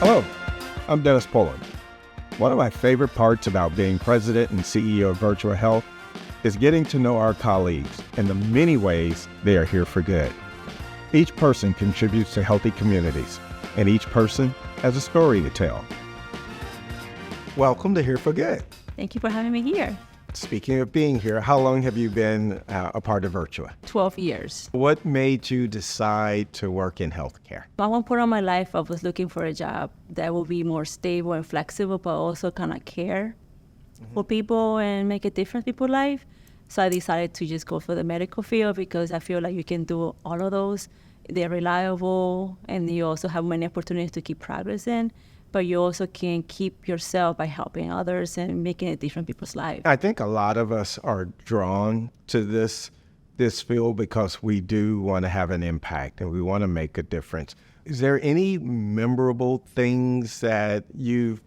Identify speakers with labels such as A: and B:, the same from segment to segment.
A: Hello, I'm Dennis Pullin. One of my favorite parts about being president and CEO of Virtua Health is getting to know our colleagues and the many ways they are here for good. Each person contributes to healthy communities, and each person has a story to tell. Welcome to Here for Good.
B: Thank you for having me here.
A: Speaking of being here, how long have you been a part of Virtua?
B: 12 years.
A: What made you decide to work in healthcare?
B: At one point in my life, I was looking for a job that will be more stable and flexible, but also kind of care for people and make a difference in people's life. So I decided to just go for the medical field because I feel like you can do all of those. They're reliable, and you also have many opportunities to keep progressing. But you also can keep yourself by helping others and making a difference in people's lives.
A: I think a lot of us are drawn to this field because we do want to have an impact and we want to make a difference. Is there any memorable things that you've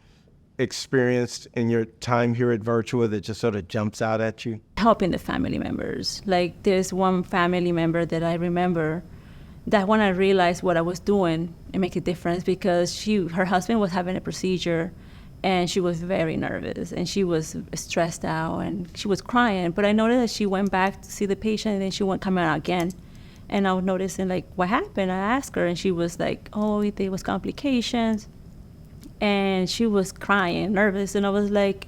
A: experienced in your time here at Virtua that just sort of jumps out at you?
B: Helping the family members. Like there's one family member that I remember that when I realized what I was doing, it made a difference because her husband was having a procedure and she was very nervous and she was stressed out and she was crying. But I noticed that she went back to see the patient and then she went coming out again. And I was noticing like, what happened? I asked her and she was like, oh, there was complications. And she was crying, nervous. And I was like,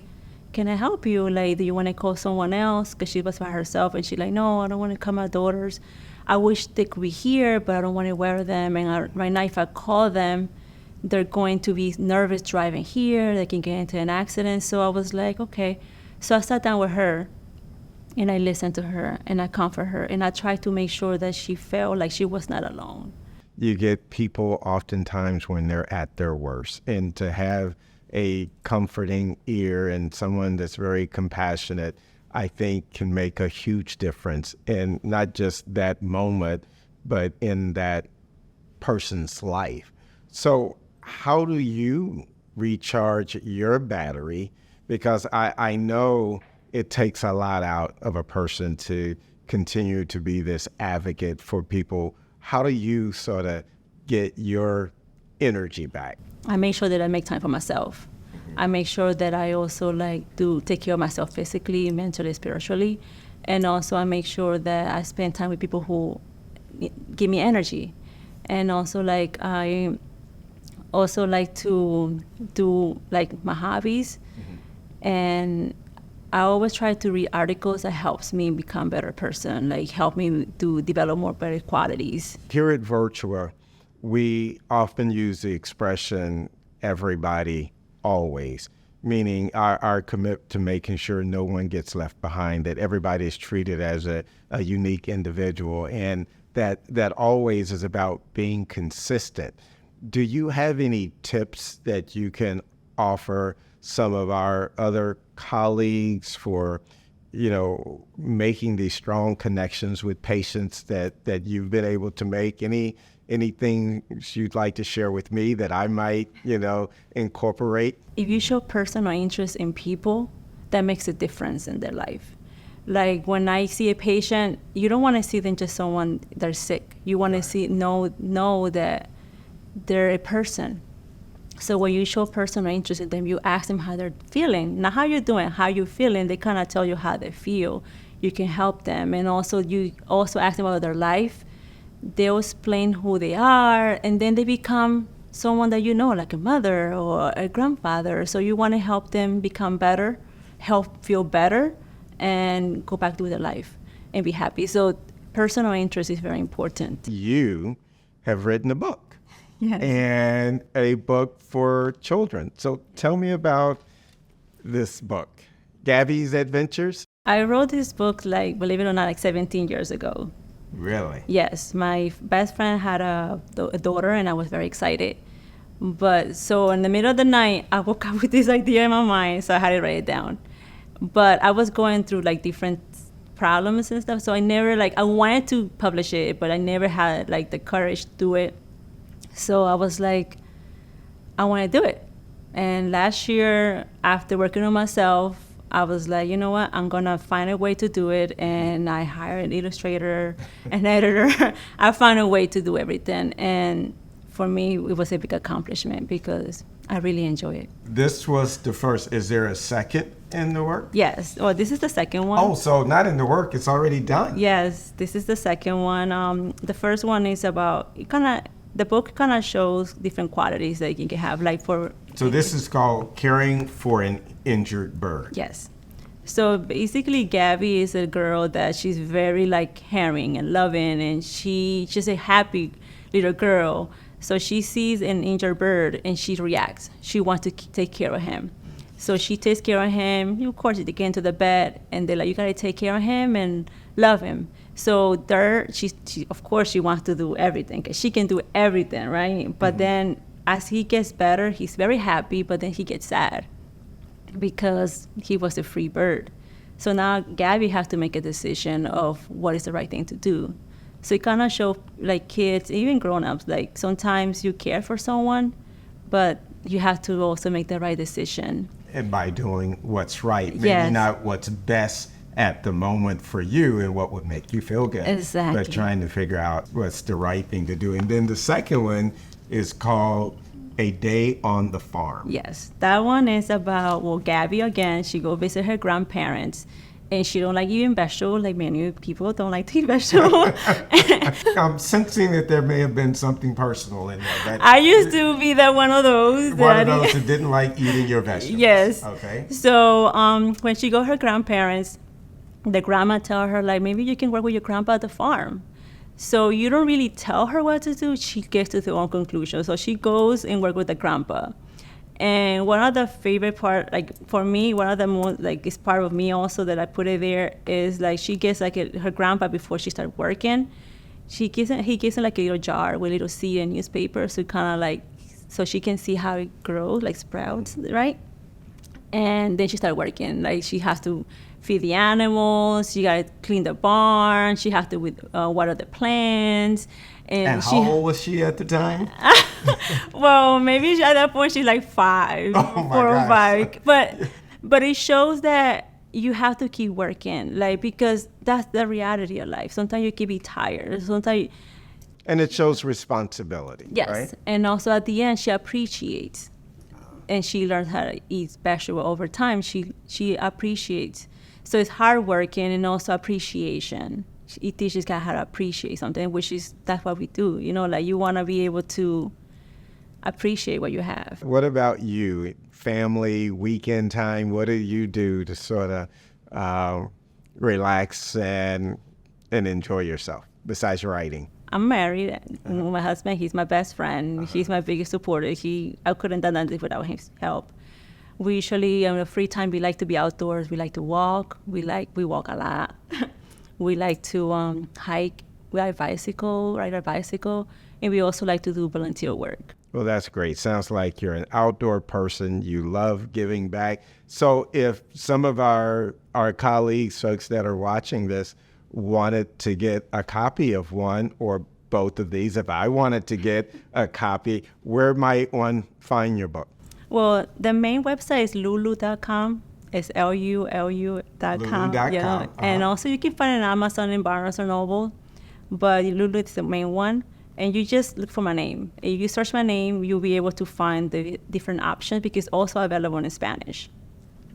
B: can I help you? Like, do you want to call someone else? Because she was by herself. And she's like, no, I don't want to call my daughters. I wish they could be here, but I don't want to wear them. And right now, if I call them, they're going to be nervous driving here. They can get into an accident. So I was like, okay. So I sat down with her, and I listened to her, and I comfort her, and I tried to make sure that she felt like she was not alone.
A: You get people oftentimes when they're at their worst, and to have a comforting ear and someone that's very compassionate, I think can make a huge difference in not just that moment, but in that person's life. So how do you recharge your battery? Because I know it takes a lot out of a person to continue to be this advocate for people. How do you sort of get your energy back?
B: I make sure that I make time for myself. I make sure that I also do take care of myself physically, mentally, spiritually. And also I make sure that I spend time with people who give me energy. And also I also like to do my hobbies. And I always try to read articles that helps me become a better person, help me to develop more better qualities.
A: Here at Virtua, we often use the expression everybody always, meaning our commitment to making sure no one gets left behind, that everybody is treated as a unique individual, and that always is about being consistent. Do you have any tips that you can offer some of our other colleagues for, making these strong connections with patients that you've been able to make? Anything you'd like to share with me that I might, incorporate?
B: If you show personal interest in people, that makes a difference in their life. Like when I see a patient, you don't want to see them just someone that's sick. You want to know that they're a person. So when you show personal interest in them, you ask them how they're feeling. Not how you're doing, how you're feeling. They kind of tell you how they feel. You can help them. And also you also ask them about their life. They'll explain who they are, and then they become someone that like a mother or a grandfather. So you want to help them become better, help feel better, and go back to their life and be happy. So personal interest is very important.
A: You have written a book.
B: Yes.
A: And a book for children. So tell me about this book, Gabby's Adventures.
B: I wrote this book, believe it or not, 17 years ago.
A: Really?
B: Yes, my best friend had a daughter, and I was very excited. But so in the middle of the night, I woke up with this idea in my mind, so I had to write it down. But I was going through different problems and stuff, so I never I wanted to publish it, but I never had the courage to do it. So I was like, I want to do it. And last year, after working on myself, I was like, you know what, I'm going to find a way to do it. And I hired an illustrator, an editor. I found a way to do everything. And for me, it was a big accomplishment because I really enjoy it.
A: This was the first. Is there a second in the work?
B: Yes. Well, this is the second one.
A: Oh, so not in the work. It's already done.
B: Yes, this is the second one. The first one is about, the book kind of shows different qualities that you can have, like for...
A: So this is called Caring for an Injured Bird.
B: Yes. So basically, Gabby is a girl that she's very like caring and loving, and she's a happy little girl. So she sees an injured bird and she reacts. She wants to take care of him. So she takes care of him. Of course, they get into the bed and they're like, you gotta take care of him and love him. So there, she of course, she wants to do everything because she can do everything, right? But then as he gets better, he's very happy, but then he gets sad because he was a free bird. So now Gabby has to make a decision of what is the right thing to do. So it kind of shows like kids, even grown-ups, like sometimes you care for someone, but you have to also make the right decision.
A: And by doing what's right, maybe
B: Yes.
A: not what's best at the moment for you and what would make you feel good.
B: Exactly.
A: But trying to figure out what's the right thing to do. And then the second one is called A Day on the Farm.
B: Yes, that one is about, well, Gabby again, she go visit her grandparents, and she don't like eating vegetables, like many people don't like to eat vegetables.
A: I'm sensing that there may have been something personal in there. That
B: I used to be that one of those.
A: one of
B: that-
A: those that didn't like eating your vegetables.
B: Yes.
A: Okay.
B: So when she go her grandparents, the grandma tell her like, maybe you can work with your grandpa at the farm. So you don't really tell her what to do. She gets to her own conclusion. So she goes and work with the grandpa. And one of the favorite part, like for me, one of the most like it's part of me also that I put it there is like she gets like her grandpa before she started working. He gives him like a little jar with a little seed and newspaper, so kind of like so she can see how it grows, like sprouts, right? And then she started working. Like she has to feed the animals. She got to clean the barn. She has to water the plants.
A: And how old was she at the time?
B: Well, maybe at that point she's like 5,
A: Oh my
B: 4 or
A: gosh.
B: 5. But it shows that you have to keep working, like because that's the reality of life. Sometimes you can be tired. Sometimes,
A: And it shows responsibility.
B: yes.
A: Right?
B: And also at the end, she appreciates, and she learns how to eat vegetable over time. She appreciates. So it's hard working and also appreciation. It teaches guys how to appreciate something, that's what we do. You know, like you want to be able to appreciate what you have.
A: What about you? Family, weekend time, what do you do to sort of relax and enjoy yourself besides writing?
B: I'm married. My husband, he's my best friend. He's my biggest supporter. I couldn't have done this without his help. We usually, in the free time, we like to be outdoors. We like to walk. We walk a lot. We like to hike. We ride our bicycle, and we also like to do volunteer work.
A: Well, that's great. Sounds like you're an outdoor person. You love giving back. So if some of our colleagues, folks that are watching this, wanted to get a copy of one or both of these, if I wanted to get a copy, where might one find your book?
B: Well, the main website is lulu.com. It's LULU.com.
A: Lulu.com,
B: Yeah. And also you can find it on Amazon and Barnes & Noble. But Lulu is the main one. And you just look for my name. If you search my name, you'll be able to find the different options because it's also available in Spanish.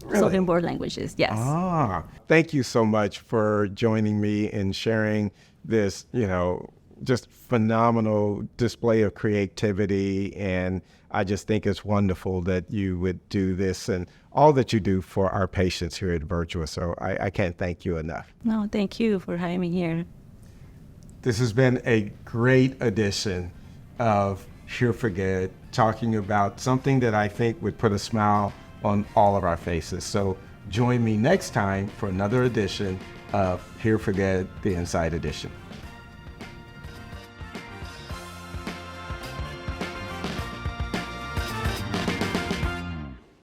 A: Really?
B: So in both languages, yes.
A: Ah, thank you so much for joining me and sharing this, just phenomenal display of creativity. And I just think it's wonderful that you would do this and all that you do for our patients here at Virtua. So I can't thank you enough.
B: No, thank you for having me here.
A: This has been a great edition of Here for Good, talking about something that I think would put a smile on all of our faces. So join me next time for another edition of Here for Good, the Inside Edition.